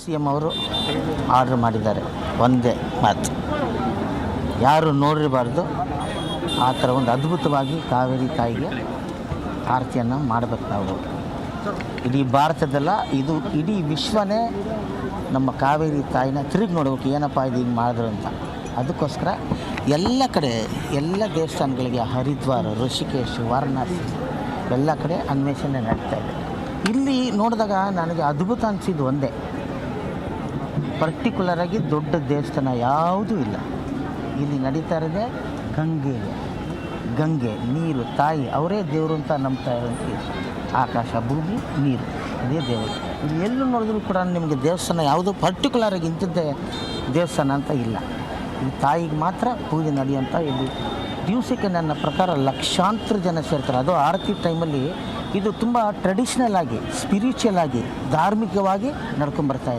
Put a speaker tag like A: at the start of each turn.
A: CM ಅವರು order ಮಾಡಿದ್ದಾರೆ. ಒಂದೇ ಮಾತು, ಯಾರು ನೋಡಿರಬಾರ್ದು. ಆ ಥರ ಒಂದು ಅದ್ಭುತವಾಗಿ ಕಾವೇರಿ ತಾಯಿಗೆ ಆರತಿಯನ್ನು ಮಾಡಬೇಕು ನಾವು. ಇಡೀ ಭಾರತದಲ್ಲ, ಇದು ಇಡೀ ವಿಶ್ವನೇ ನಮ್ಮ ಕಾವೇರಿ ತಾಯಿನ ತಿರುಗಿ ನೋಡ್ಬೇಕು, ಏನಪ್ಪ ಇದು ಹಿಂಗೆ ಮಾಡಿದ್ರು ಅಂತ. ಅದಕ್ಕೋಸ್ಕರ ಎಲ್ಲ ಕಡೆ, ಎಲ್ಲ ದೇವಸ್ಥಾನಗಳಿಗೆ ಹರಿದ್ವಾರ, ಋಷಿಕೇಶ್, ವಾರಣಾಸಿ ಎಲ್ಲ ಕಡೆ ಅನ್ವೇಷಣೆ ನಡೀತಾ ಇದೆ. ಇಲ್ಲಿ ನೋಡಿದಾಗ ನನಗೆ ಅದ್ಭುತ ಅನಿಸಿದ್ದು ಒಂದೇ, ಪರ್ಟಿಕ್ಯುಲರಾಗಿ ದೊಡ್ಡ ದೇವಸ್ಥಾನ ಯಾವುದೂ ಇಲ್ಲ. ಇಲ್ಲಿ ನಡೀತಾ ಇರೋದೇ ಗಂಗೆ, ನೀರು, ತಾಯಿ ಅವರೇ ದೇವರು ಅಂತ ನಂಬ್ತಾ ಇರೋದು. ಆಕಾಶ, ಭೂಮಿ, ನೀರು, ಇದೇ ದೇವರು. ಇಲ್ಲಿ ಎಲ್ಲೂ ನೋಡಿದ್ರು ಕೂಡ ನಿಮಗೆ ದೇವಸ್ಥಾನ ಯಾವುದೋ ಪರ್ಟಿಕ್ಯುಲರಾಗಿ ಇಂಥದ್ದೇ ದೇವಸ್ಥಾನ ಅಂತ ಇಲ್ಲ. ಈ ತಾಯಿಗೆ ಮಾತ್ರ ಪೂಜೆ ನಡೆಯುವಂಥ ಇಲ್ಲಿ ದಿವಸಕ್ಕೆ ನನ್ನ ಪ್ರಕಾರ ಲಕ್ಷಾಂತರ ಜನ ಸೇರ್ತಾರೆ. ಅದು ಆರತಿ ಟೈಮಲ್ಲಿ ಇದು ತುಂಬ ಟ್ರೆಡಿಷ್ನಲ್ ಆಗಿ, ಸ್ಪಿರಿಚುವಲ್ ಆಗಿ, ಧಾರ್ಮಿಕವಾಗಿ ನಡ್ಕೊಂಬರ್ತಾ ಇದೆ.